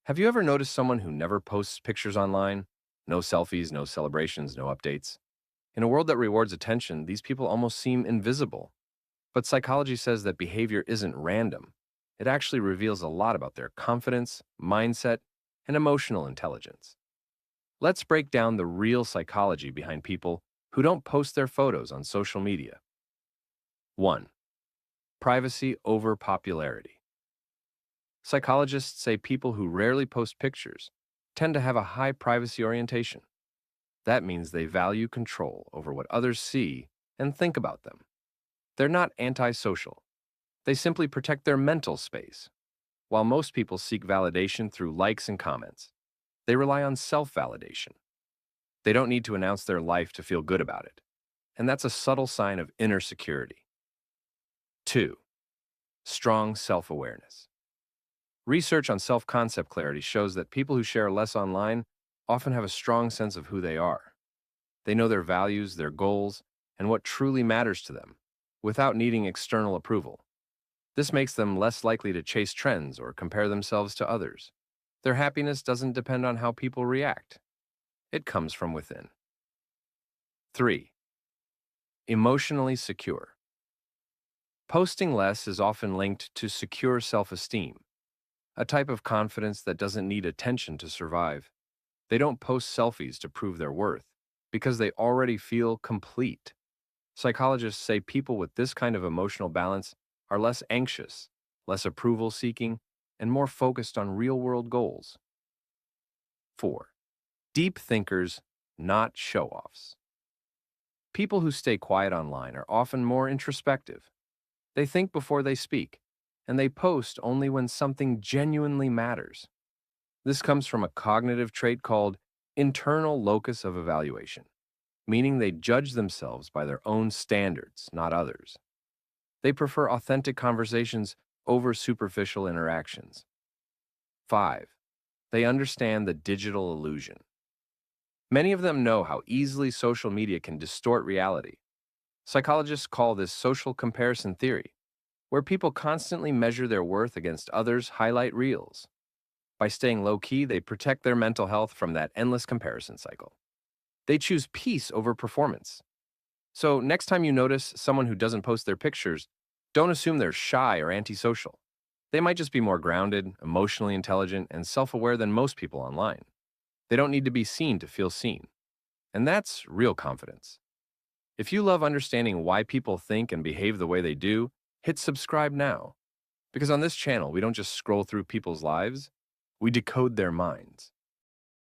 Have you ever noticed someone who never posts pictures online? No selfies, no celebrations, no updates. In a world that rewards attention, these people almost seem invisible. But psychology says that behavior isn't random. It actually reveals a lot about their confidence, mindset, and emotional intelligence. Let's break down the real psychology behind people who don't post their photos on social media. 1. Privacy over popularity. Psychologists say people who rarely post pictures tend to have a high privacy orientation. That means they value control over what others see and think about them. They're not antisocial. They simply protect their mental space. While most people seek validation through likes and comments, they rely on self-validation. They don't need to announce their life to feel good about it. And that's a subtle sign of inner security. 2. Strong self-awareness. Research on self-concept clarity shows that people who share less online often have a strong sense of who they are. They know their values, their goals, and what truly matters to them, without needing external approval. This makes them less likely to chase trends or compare themselves to others. Their happiness doesn't depend on how people react. It comes from within. 3. Emotionally secure. Posting less is often linked to secure self-esteem, a type of confidence that doesn't need attention to survive. They don't post selfies to prove their worth, because they already feel complete. Psychologists say people with this kind of emotional balance are less anxious, less approval seeking, and more focused on real world goals. 4. Deep thinkers, not show offs. People who stay quiet online are often more introspective. They think before they speak, and they post only when something genuinely matters. This comes from a cognitive trait called internal locus of evaluation, meaning they judge themselves by their own standards, not others. They prefer authentic conversations over superficial interactions. 5. They understand the digital illusion. Many of them know how easily social media can distort reality. Psychologists call this social comparison theory, where people constantly measure their worth against others' highlight reels. By staying low-key, they protect their mental health from that endless comparison cycle. They choose peace over performance. So next time you notice someone who doesn't post their pictures, don't assume they're shy or antisocial. They might just be more grounded, emotionally intelligent, and self-aware than most people online. They don't need to be seen to feel seen. And that's real confidence. If you love understanding why people think and behave the way they do, hit subscribe now. Because on this channel, we don't just scroll through people's lives, we decode their minds.